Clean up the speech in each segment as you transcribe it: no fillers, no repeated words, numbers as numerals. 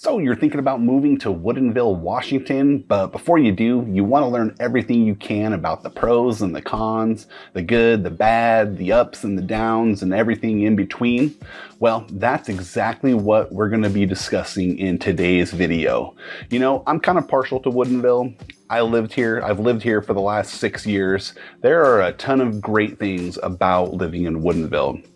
So you're thinking about moving to Woodinville, Washington, but before you do, you want to learn everything you can about the pros and the cons, the good, the bad, the ups and the downs, and everything in between. Well, that's exactly what we're going to be discussing in today's video. You know, I'm kind of partial to Woodinville. I've lived here for the last 6 years. There are a ton of great things about living in Woodinville,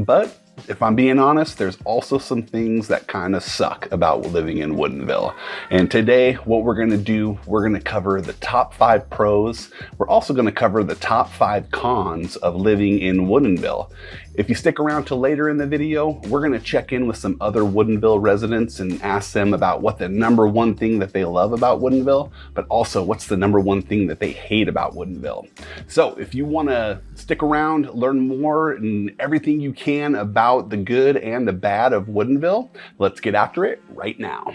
but if I'm being honest, there's also some things that kind of suck about living in Woodinville. And today, what we're going to do, we're going to cover the top 5 pros. We're also going to cover the top 5 cons of living in Woodinville. If you stick around till later in the video, we're going to check in with some other Woodinville residents and ask them about what the #1 thing that they love about Woodinville, but also what's the #1 thing that they hate about Woodinville. So if you want to stick around, learn more and everything you can about the good and the bad of Woodinville, let's get after it right now.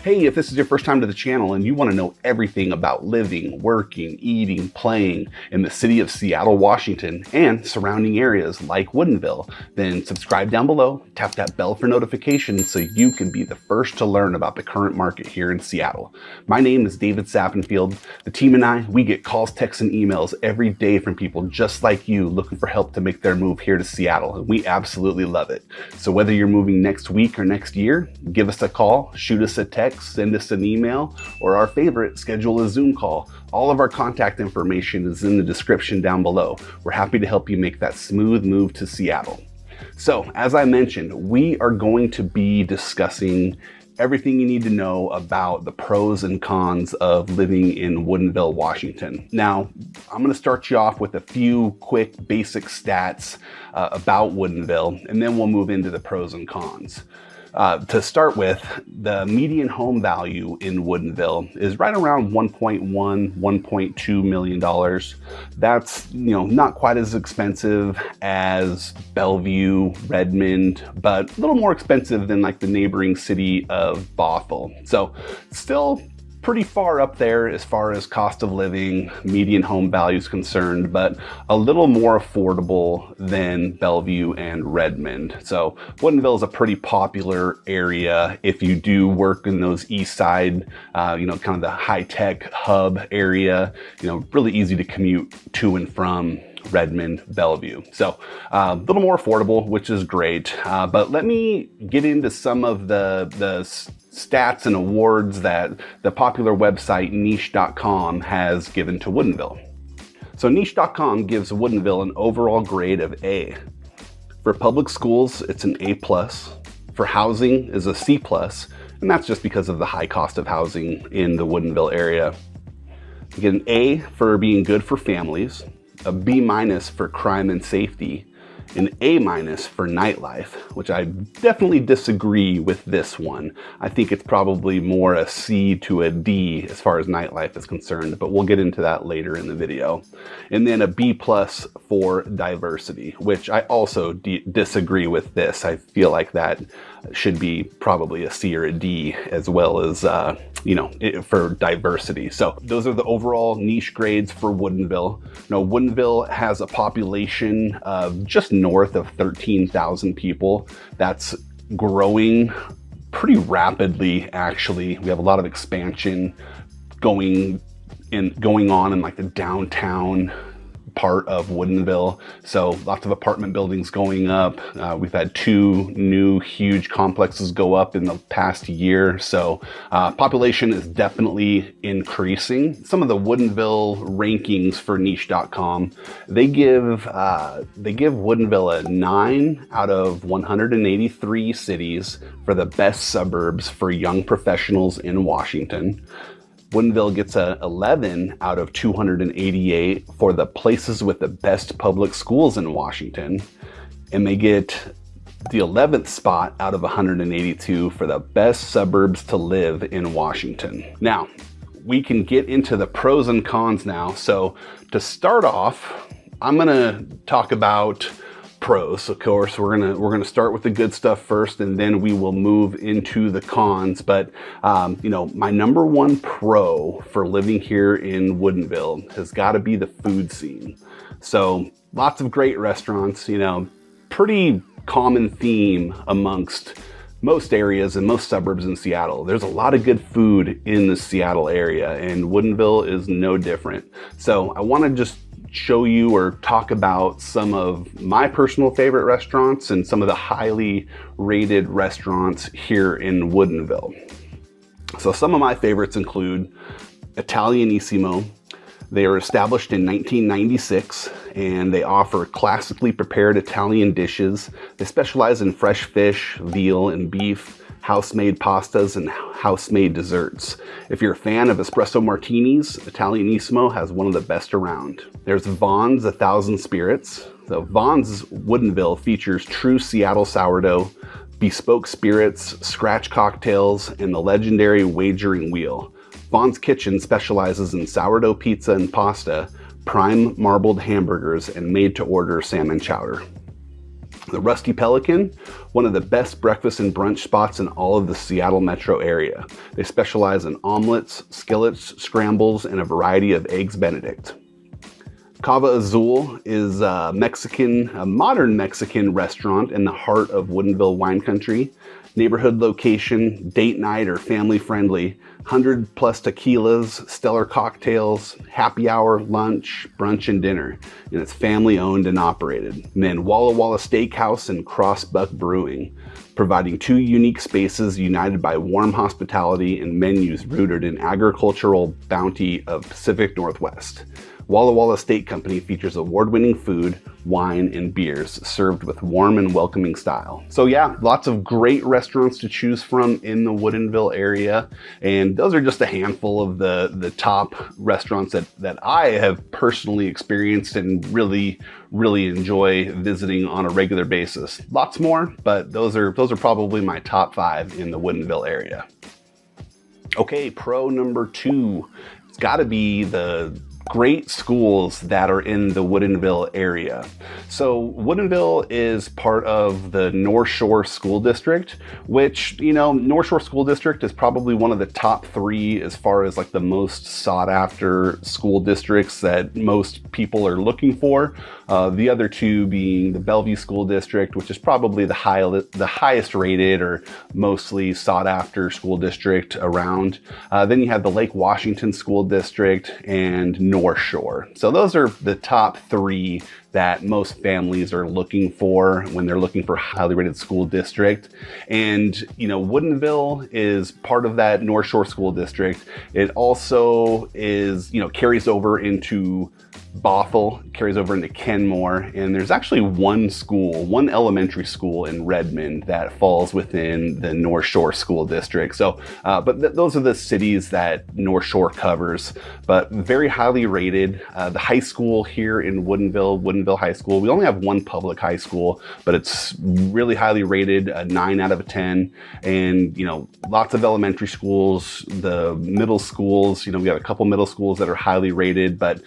Hey, if this is your first time to the channel and you want to know everything about living, working, eating, playing in the city of Seattle, Washington, and surrounding areas like Woodinville, then subscribe down below, tap that bell for notifications so you can be the first to learn about the current market here in Seattle. My name is David Sappenfield. The team and I, we get calls, texts, and emails every day from people just like you looking for help to make their move here to Seattle, and we absolutely love it. So whether you're moving next week or next year, give us a call, shoot us a text, send us an email, or our favorite, schedule a Zoom call. All of our contact information is in the description down below. We're happy to help you make that smooth move to Seattle. So, as I mentioned, we are going to be discussing everything you need to know about the pros and cons of living in Woodinville, Washington. Now, I'm going to start you off with a few quick basic stats about Woodinville, and then we'll move into the pros and cons. To start with, the median home value in Woodinville is right around $1.2 million. That's, not quite as expensive as Bellevue, Redmond, but a little more expensive than like the neighboring city of Bothell. So still pretty far up there as far as cost of living, median home value is concerned, but a little more affordable than Bellevue and Redmond. So Woodinville is a pretty popular area if you do work in those east side, kind of the high-tech hub area, really easy to commute to and from Redmond, Bellevue. So a little more affordable, which is great. But let me get into some of the stats and awards that the popular website niche.com has given to Woodinville. So niche.com gives Woodinville an overall grade of A. For public schools, it's an A+. For housing is a C+, and that's just because of the high cost of housing in the Woodinville area. You get an A for being good for families, a B- for crime and safety, an A- for nightlife, which I definitely disagree with this one. I think it's probably more a C to a D as far as nightlife is concerned, but we'll get into that later in the video. And then a B+ for diversity, which I also disagree with this. I feel like that should be probably a C or a D as well as, for diversity. So those are the overall niche grades for Woodinville. Now, Woodinville has a population of just north of 13,000 people. That's growing pretty rapidly, actually. We have a lot of expansion going on in like the downtown part of Woodinville. So lots of apartment buildings going up. We've had 2 new huge complexes go up in the past year. So population is definitely increasing. Some of the Woodinville rankings for niche.com, they give Woodinville a 9 out of 183 cities for the best suburbs for young professionals in Washington. Woodinville gets a 11 out of 288 for the places with the best public schools in Washington. And they get the 11th spot out of 182 for the best suburbs to live in Washington. Now, we can get into the pros and cons now. So to start off, I'm gonna talk about pros. Of course, we're gonna start with the good stuff first, and then we will move into the cons. But you know, my number one pro for living here in Woodinville has got to be the food scene. So lots of great restaurants. You know, pretty common theme amongst most areas and most suburbs in Seattle. There's a lot of good food in the Seattle area, and Woodinville is no different. So I want to just show you or talk about some of my personal favorite restaurants and some of the highly rated restaurants here in Woodinville. So some of my favorites include Italianissimo. They were established in 1996, and they offer classically prepared Italian dishes. They specialize in fresh fish, veal, and beef, house-made pastas, and house-made desserts. If you're a fan of espresso martinis, Italianissimo has one of the best around. There's Vaughn's 1,000 Spirits. So Vaughn's Woodinville features true Seattle sourdough, bespoke spirits, scratch cocktails, and the legendary wagering wheel. Vaughn's Kitchen specializes in sourdough pizza and pasta, prime marbled hamburgers, and made-to-order salmon chowder. The Rusty Pelican, one of the best breakfast and brunch spots in all of the Seattle metro area. They specialize in omelets, skillets, scrambles, and a variety of eggs Benedict. Cava Azul is a modern Mexican restaurant in the heart of Woodinville wine country. Neighborhood location, date night or family friendly, 100+ tequilas, stellar cocktails, happy hour, lunch, brunch, and dinner. And it's family owned and operated. And then Walla Walla Steakhouse and Crossbuck Brewing, providing two unique spaces united by warm hospitality and menus rooted in agricultural bounty of Pacific Northwest. Walla Walla Steak Company features award-winning food, wine, and beers served with warm and welcoming style. So yeah, lots of great restaurants to choose from in the Woodinville area. And those are just a handful of the top restaurants that I have personally experienced and really enjoy visiting on a regular basis. Lots more, but those are probably my top 5 in the Woodinville area. Okay, pro number 2. It's got to be the great schools that are in the Woodinville area. So Woodinville is part of the North Shore School District, which, you know, North Shore School District is probably one of the top 3 as far as like the most sought after school districts that most people are looking for. The other 2 being the Bellevue School District, which is probably the highest rated or mostly sought after school district around. Then you have the Lake Washington School District and North Shore. So those are the top 3 that most families are looking for when they're looking for a highly rated school district. And, you know, Woodinville is part of that North Shore School District. It also is, you know, carries over into Bothell, carries over into Kenmore, and there's actually one elementary school in Redmond that falls within the North Shore School District. So, but those are the cities that North Shore covers, but very highly rated. The high school here in Woodinville High School, we only have one public high school, but it's really highly rated, a 9 out of 10. And, you know, lots of elementary schools, the middle schools, you know, we got a couple middle schools that are highly rated, but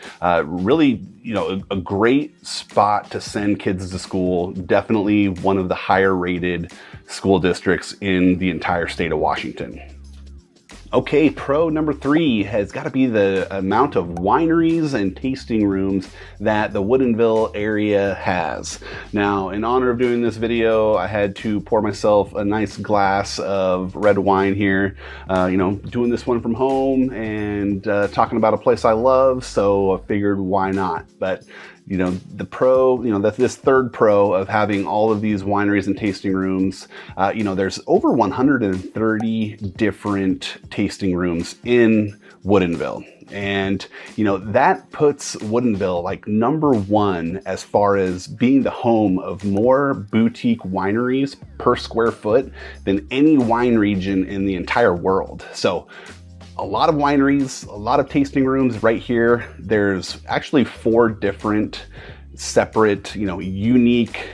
really, you know, a great spot to send kids to school. Definitely one of the higher rated school districts in the entire state of Washington. Okay, pro number 3 has got to be the amount of wineries and tasting rooms that the Woodinville area has. Now, in honor of doing this video, I had to pour myself a nice glass of red wine here. You know, doing this one from home and talking about a place I love, so I figured why not? But you know, the pro, you know, this third pro of having all of these wineries and tasting rooms, you know, there's over 130 different tasting rooms in Woodinville. And, you know, that puts Woodinville like number 1 as far as being the home of more boutique wineries per square foot than any wine region in the entire world. So a lot of wineries, a lot of tasting rooms right here. There's actually 4 different separate, you know, unique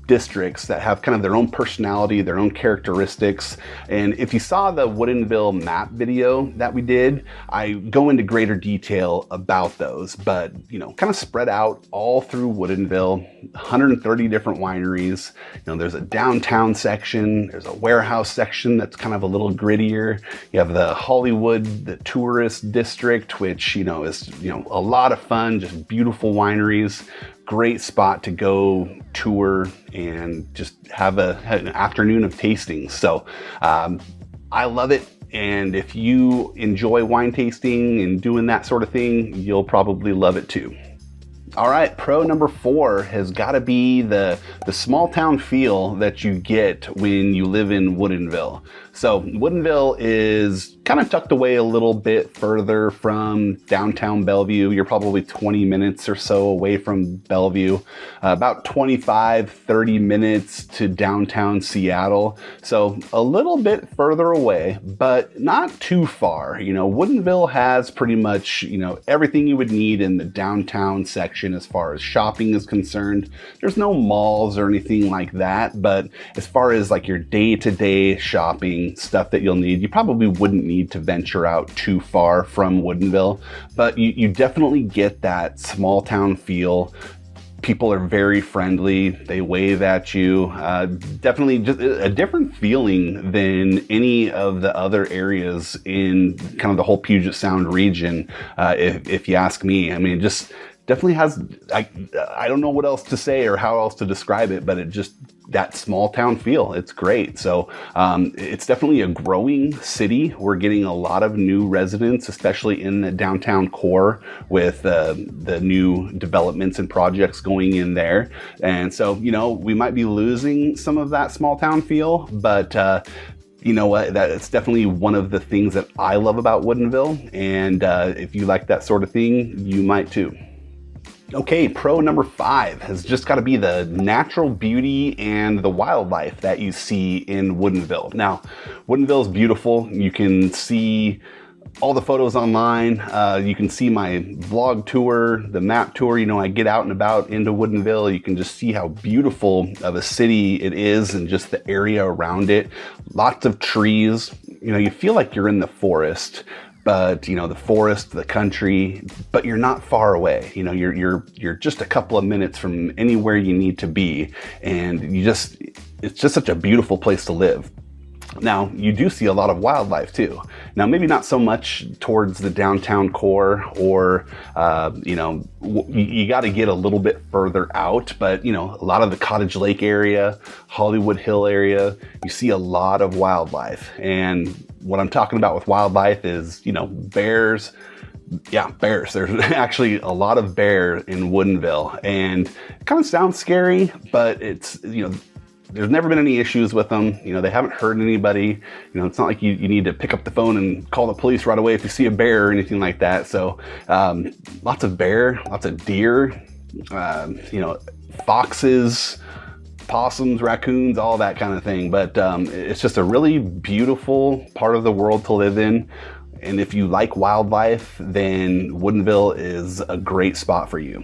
districts that have kind of their own personality, their own characteristics. And if you saw the Woodinville map video that we did, I go into greater detail about those, but kind of spread out all through Woodinville, 130 different wineries. There's a downtown section, there's a warehouse section that's kind of a little grittier. You have the Hollywood, the tourist district, which is a lot of fun, just beautiful wineries. Great spot to go tour and just have an afternoon of tastings. So I love it. And if you enjoy wine tasting and doing that sort of thing, you'll probably love it too. All right, pro number 4 has got to be the small town feel that you get when you live in Woodinville. So Woodinville is kind of tucked away a little bit further from downtown Bellevue. You're probably 20 minutes or so away from Bellevue, about 25, 30 minutes to downtown Seattle. So a little bit further away, but not too far. Woodinville has pretty much, everything you would need in the downtown section as far as shopping is concerned. There's no malls or anything like that, but as far as like your day-to-day shopping stuff that you'll need, you probably wouldn't need to venture out too far from Woodinville, but you definitely get that small town feel. People are very friendly. They wave at you. Definitely just a different feeling than any of the other areas in kind of the whole Puget Sound region, if you ask me. I mean, it just definitely has, I don't know what else to say or how else to describe it, but it just, that small town feel, it's great. So it's definitely a growing city. We're getting a lot of new residents, especially in the downtown core with the new developments and projects going in there. And so, we might be losing some of that small town feel, but you know what, it's definitely one of the things that I love about Woodinville. And if you like that sort of thing, you might too. Okay, pro number 5 has just got to be the natural beauty and the wildlife that you see in Woodinville. Now, Woodinville is beautiful. You can see all the photos online. You can see my vlog tour, the map tour. I get out and about into Woodinville. You can just see how beautiful of a city it is and just the area around it. Lots of trees. You feel like you're in the forest. But the forest, the country, but you're not far away. You're just a couple of minutes from anywhere you need to be, and it's just such a beautiful place to live. Now, you do see a lot of wildlife too. Now, maybe not so much towards the downtown core or, you got to get a little bit further out, but, a lot of the Cottage Lake area, Hollywood Hill area, you see a lot of wildlife. And what I'm talking about with wildlife is, bears. Yeah, bears. There's actually a lot of bear in Woodinville, and it kind of sounds scary, but it's, there's never been any issues with them. They haven't hurt anybody. It's not like you need to pick up the phone and call the police right away if you see a bear or anything like that. So lots of bear, lots of deer, foxes, possums, raccoons, all that kind of thing. But it's just a really beautiful part of the world to live in. And if you like wildlife, then Woodinville is a great spot for you.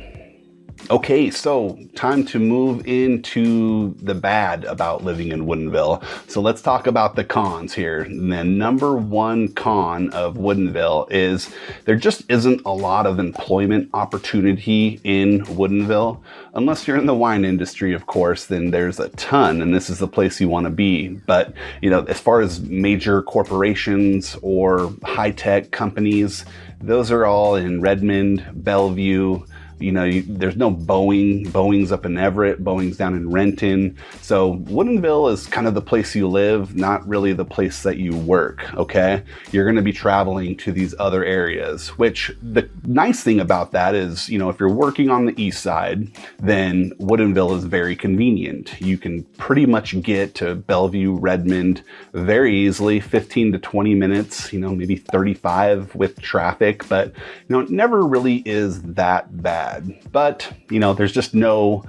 Okay, so time to move into the bad about living in Woodinville. So let's talk about the cons here. And the number 1 con of Woodinville is there just isn't a lot of employment opportunity in Woodinville. Unless you're in the wine industry, of course, then there's a ton, and this is the place you want to be. But, as far as major corporations or high-tech companies, those are all in Redmond, Bellevue. There's no Boeing. Boeing's up in Everett. Boeing's down in Renton. So Woodinville is kind of the place you live, not really the place that you work, okay? You're going to be traveling to these other areas, which the nice thing about that is, if you're working on the east side, then Woodinville is very convenient. You can pretty much get to Bellevue, Redmond very easily, 15 to 20 minutes, maybe 35 with traffic, but, it never really is that bad. But, there's just no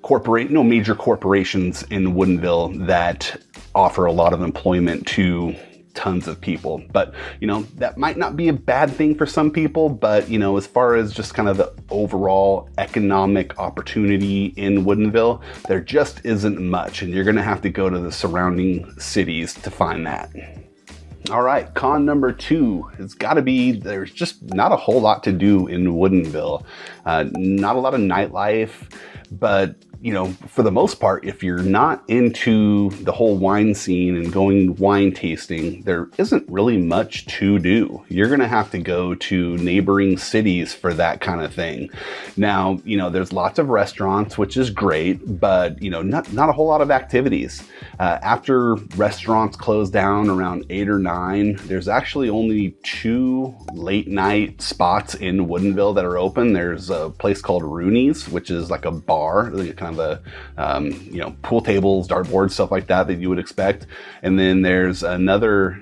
major corporations in Woodinville that offer a lot of employment to tons of people. But, that might not be a bad thing for some people, but, as far as just kind of the overall economic opportunity in Woodinville, there just isn't much, and you're going to have to go to the surrounding cities to find that. All right, con number 2 has got to be there's just not a whole lot to do in Woodinville. Not a lot of nightlife, but for the most part, if you're not into the whole wine scene and going wine tasting, there isn't really much to do. You're going to have to go to neighboring cities for that kind of thing. Now, there's lots of restaurants, which is great, but, not a whole lot of activities. After restaurants close down around 8 or 9, there's actually only 2 late night spots in Woodinville that are open. There's a place called Rooney's, which is like a bar, kind of a pool tables, dartboards, stuff like that you would expect. And then there's another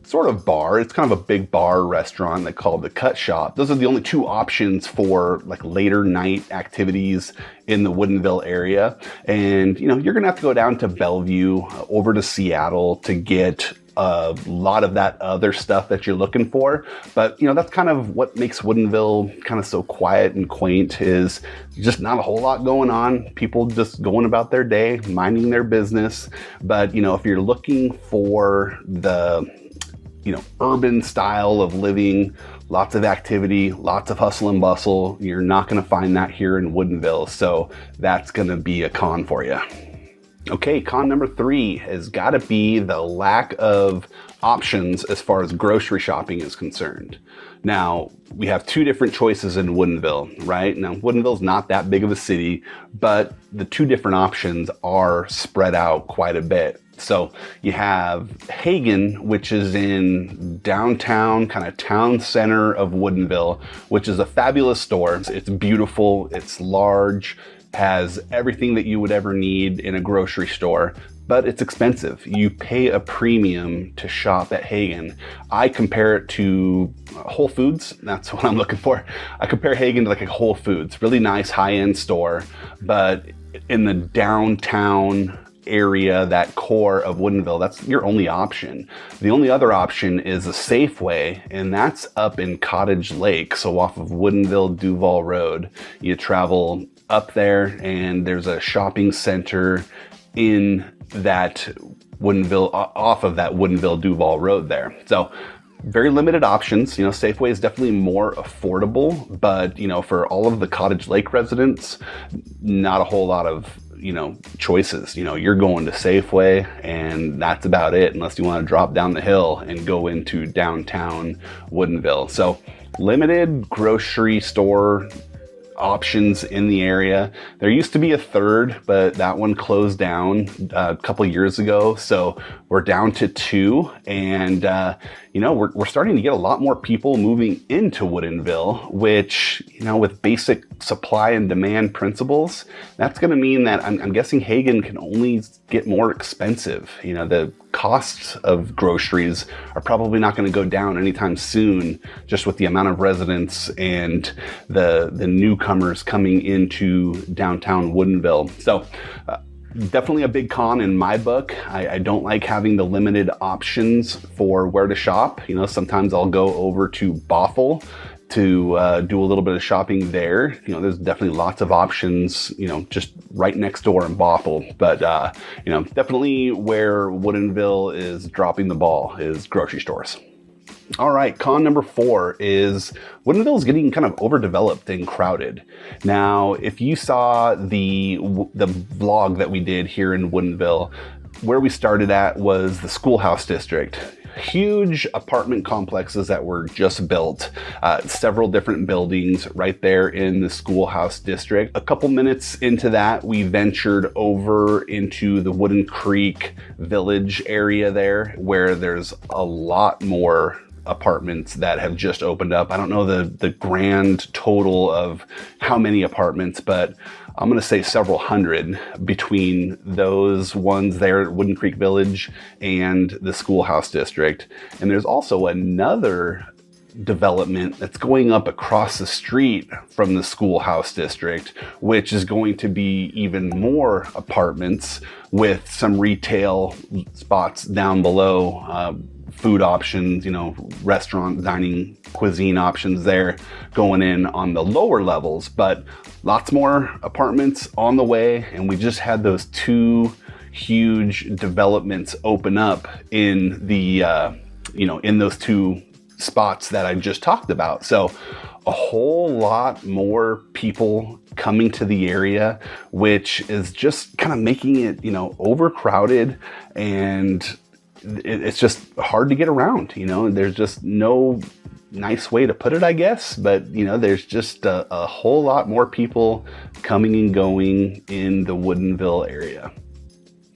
sort of bar. It's kind of a big bar restaurant called the Cut Shop. Those are the only 2 options for like later night activities in the Woodinville area. And you're gonna have to go down to Bellevue, over to Seattle to get a lot of that other stuff that you're looking for. But that's kind of what makes Woodinville kind of so quiet and quaint, is just not a whole lot going on. People just going about their day, minding their business. But if you're looking for the urban style of living, lots of activity, lots of hustle and bustle, you're not going to find that here in Woodinville. So that's going to be a con for you. Okay, con number 3 has got to be the lack of options as far as grocery shopping is concerned. Now, we have 2 different choices in Woodinville, right? Now, Woodinville's not that big of a city, but the 2 different options are spread out quite a bit. So you have Hagen, which is in downtown, kind of town center of Woodinville, which is a fabulous store. It's beautiful, it's large, has everything that you would ever need in a grocery store, but it's expensive. You pay a premium to shop at Hagen. I compare it to Whole Foods. That's what I'm looking for. I compare Hagen to like a Whole Foods, really nice high-end store, but in the downtown area, that core of Woodinville, that's your only option. The only other option is a Safeway, and that's up in Cottage Lake, so off of Woodinville Duval Road. You travel up there, and there's a shopping center in that Woodinville, off of that Woodinville Duval Road there. So very limited options. Safeway is definitely more affordable, but for all of the Cottage Lake residents, not a whole lot of choices. You're going to Safeway, and that's about it, unless you want to drop down the hill and go into downtown Woodinville. So limited grocery store options in the area. There used to be a third, but that one closed down a couple years ago. So we're down to 2, and we're starting to get a lot more people moving into Woodinville, which, with basic supply and demand principles, that's going to mean that I'm guessing Hagen can only get more expensive. The costs of groceries are probably not going to go down anytime soon, just with the amount of residents and the newcomers coming into downtown Woodinville. So definitely a big con in my book. I don't like having the limited options for where to shop. Sometimes I'll go over to Bothell to do a little bit of shopping there. There's definitely lots of options, just right next door in Bothell. But, definitely where Woodinville is dropping the ball is grocery stores. All right, con number 4 is Woodinville is getting kind of overdeveloped and crowded. Now, if you saw the vlog that we did here in Woodinville, where we started at was the schoolhouse district. Huge apartment complexes that were just built, several different buildings right there in the schoolhouse district. A couple minutes into that, we ventured over into the Wooden Creek Village area there, where there's a lot more apartments that have just opened up. I don't know the grand total of how many apartments, but I'm going to say several hundred between those ones there at Wooden Creek Village and the schoolhouse district. And there's also another development that's going up across the street from the schoolhouse district, which is going to be even more apartments with some retail spots down below, food options, restaurant, dining, cuisine options there going in on the lower levels, but lots more apartments on the way. And we just had those 2 huge developments open up in the, in those 2 spots that I just talked about. So a whole lot more people coming to the area, which is just kind of making it, overcrowded, and it's just hard to get around. There's just no nice way to put it, I guess, but there's just a whole lot more people coming and going in the Woodinville area.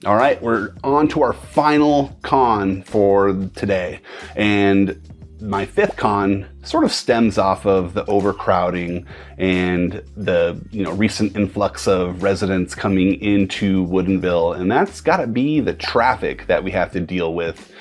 All right, we're on to our final con for today, and my 5th con sort of stems off of the overcrowding and the recent influx of residents coming into Woodinville, and that's got to be the traffic that we have to deal with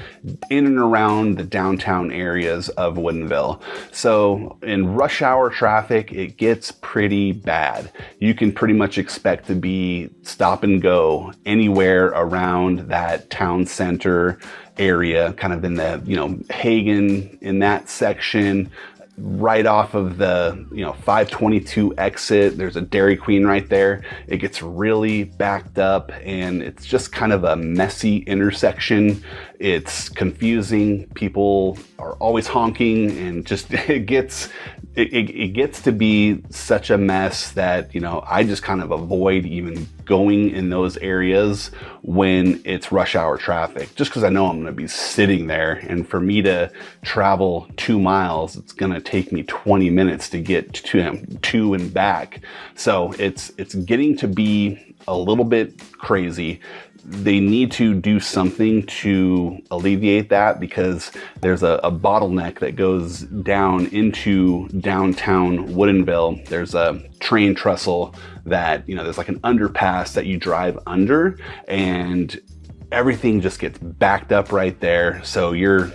in and around the downtown areas of Woodinville. So in rush hour traffic, it gets pretty bad. You can pretty much expect to be stop and go anywhere around that town center area, kind of in the Hagen, in that section, right off of the 522 exit. There's a Dairy Queen right there. It gets really backed up, and it's just kind of a messy intersection. It's confusing. People are always honking, and just it gets to be such a mess that I just kind of avoid even going in those areas when it's rush hour traffic, just because I know I'm going to be sitting there, and for me to travel 2 miles, it's going to take me 20 minutes to get to and back. So it's getting to be a little bit crazy. They need to do something to alleviate that, because there's a bottleneck that goes down into downtown Woodinville. There's a train trestle that, there's like an underpass that you drive under, and everything just gets backed up right there. So you're,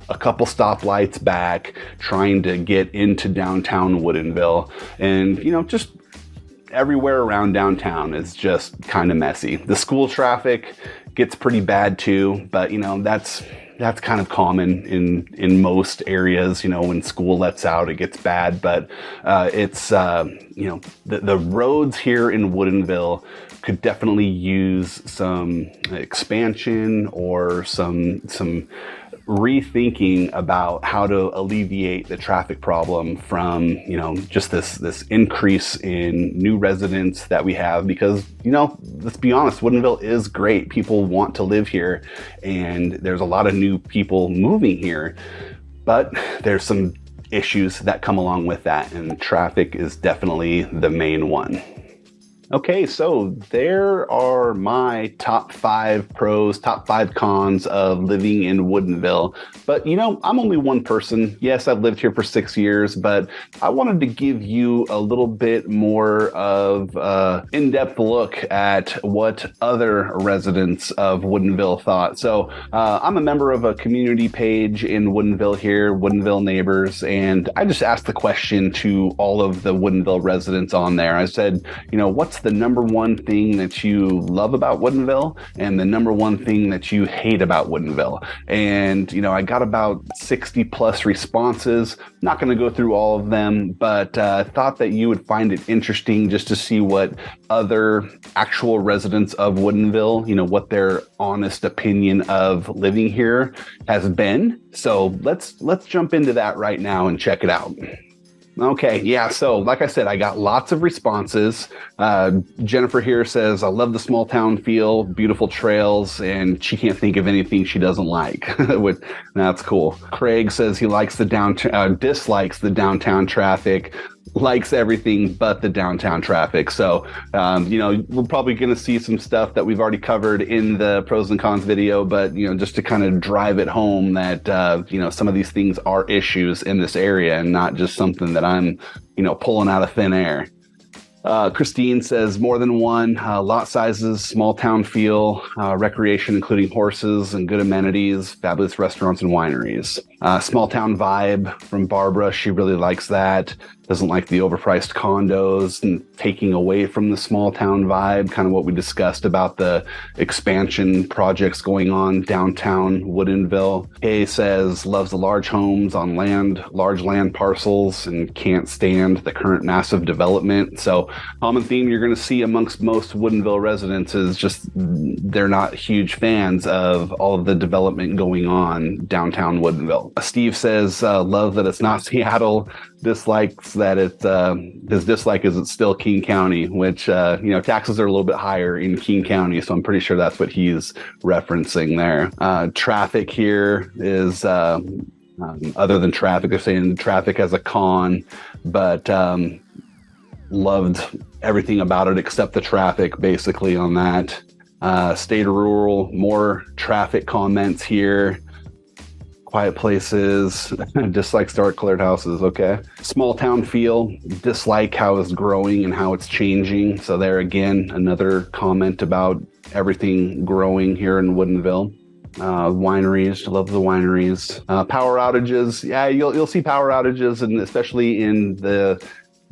a couple stoplights back trying to get into downtown Woodinville, and, just everywhere around downtown is just kind of messy. The school traffic gets pretty bad too, but that's kind of common in most areas. When school lets out, it gets bad, but it's the roads here in Woodinville could definitely use some expansion or some rethinking about how to alleviate the traffic problem from, just this increase in new residents that we have, because, let's be honest, Woodinville is great. People want to live here, and there's a lot of new people moving here, but there's some issues that come along with that, and traffic is definitely the main one. Okay, so there are my top 5 pros, top 5 cons of living in Woodinville. But, I'm only one person. Yes, I've lived here for 6 years, but I wanted to give you a little bit more of an in-depth look at what other residents of Woodinville thought. So I'm a member of a community page in Woodinville here, Woodinville Neighbors, and I just asked the question to all of the Woodinville residents on there. I said, what's the number one thing that you love about Woodinville and the number one thing that you hate about Woodinville? And, I got about 60 plus responses. Not going to go through all of them, but thought that you would find it interesting just to see what other actual residents of Woodinville, what their honest opinion of living here has been. So let's jump into that right now and check it out. Okay, yeah, so like I said, I got lots of responses. Jennifer here says, I love the small town feel, beautiful trails, and she can't think of anything she doesn't like. That's cool. Craig says he likes the dislikes the downtown traffic, likes everything but the downtown traffic. So, we're probably going to see some stuff that we've already covered in the pros and cons video, but, just to kind of drive it home that, some of these things are issues in this area and not just something that I'm, pulling out of thin air. Christine says more than one, lot sizes, small town feel, recreation, including horses and good amenities, fabulous restaurants and wineries. Small town vibe from Barbara. She really likes that. Doesn't like the overpriced condos and taking away from the small town vibe, kind of what we discussed about the expansion projects going on downtown Woodinville. Kay says loves the large homes on large land parcels, and can't stand the current massive development. So common theme you're going to see amongst most Woodinville residents is just they're not huge fans of all of the development going on downtown Woodinville. Steve says love that it's not Seattle, dislikes that his dislike is it's still King County, which taxes are a little bit higher in King County, so I'm pretty sure that's what he's referencing there. Traffic here is other than traffic, they're saying traffic as a con, but loved everything about it except the traffic, basically, on that. State or rural, more traffic comments here. Quiet places, dislikes dark colored houses. Okay. Small town feel, dislike how it's growing and how it's changing. So there again, another comment about everything growing here in Woodinville. Wineries, love the wineries. Power outages, yeah, you'll see power outages, and especially in the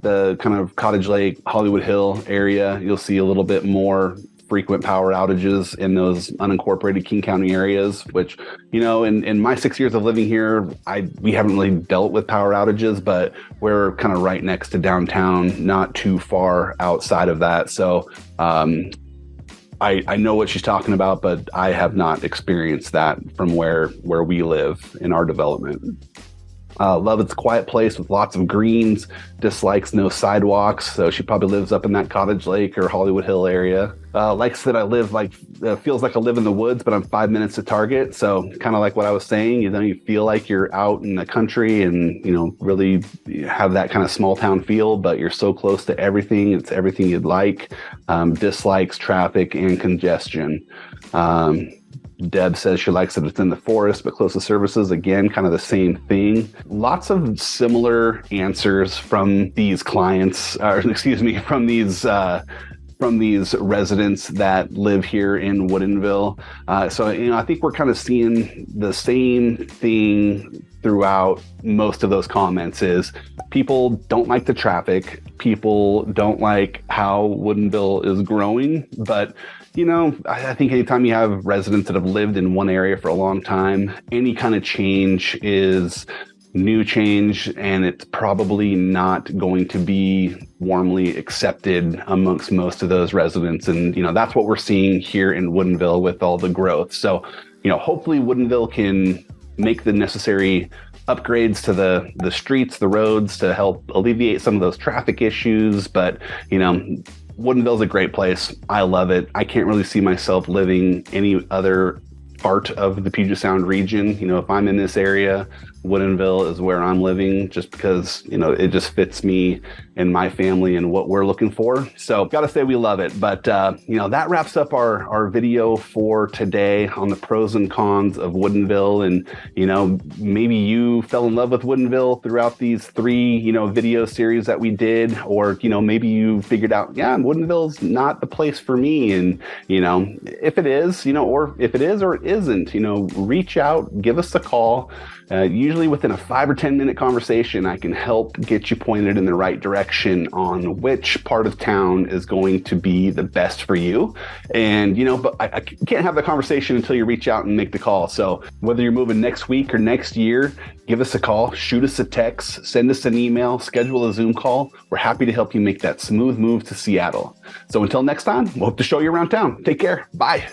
kind of Cottage Lake, Hollywood Hill area, you'll see a little bit more frequent power outages in those unincorporated King County areas, which, in my 6 years of living here, we haven't really dealt with power outages, but we're kind of right next to downtown, not too far outside of that. So I know what she's talking about, but I have not experienced that from where we live in our development. Love its quiet place with lots of greens, dislikes no sidewalks. So she probably lives up in that Cottage Lake or Hollywood Hill area. Likes that I live feels like I live in the woods, but I'm 5 minutes to Target. So kind of like what I was saying, you feel like you're out in the country and, really have that kind of small town feel, but you're so close to everything. It's everything you'd like. Dislikes traffic and congestion. Deb says she likes that it's in the forest, but close to services. Again, kind of the same thing. Lots of similar answers from these clients, from these residents that live here in Woodinville. So I think we're kind of seeing the same thing throughout most of those comments is people don't like the traffic. People don't like how Woodinville is growing, but I think anytime you have residents that have lived in one area for a long time, any kind of change is new change, and it's probably not going to be warmly accepted amongst most of those residents. And, that's what we're seeing here in Woodinville with all the growth. So, hopefully Woodinville can make the necessary upgrades to the streets, the roads to help alleviate some of those traffic issues. But, Woodinville's a great place. I love it. I can't really see myself living any other part of the Puget Sound region. If I'm in this area, Woodinville is where I'm living, just because, it just fits me and my family and what we're looking for. So gotta say we love it. But, that wraps up our video for today on the pros and cons of Woodinville. And, maybe you fell in love with Woodinville throughout these 3, video series that we did, or, maybe you figured out, yeah, Woodinville's not the place for me. And, if it is, or if it is or it isn't, reach out, give us a call. Usually within a 5 or 10 minute conversation, I can help get you pointed in the right direction on which part of town is going to be the best for you. And, but I can't have the conversation until you reach out and make the call. So whether you're moving next week or next year, give us a call, shoot us a text, send us an email, schedule a Zoom call. We're happy to help you make that smooth move to Seattle. So until next time, we'll hope to show you around town. Take care. Bye.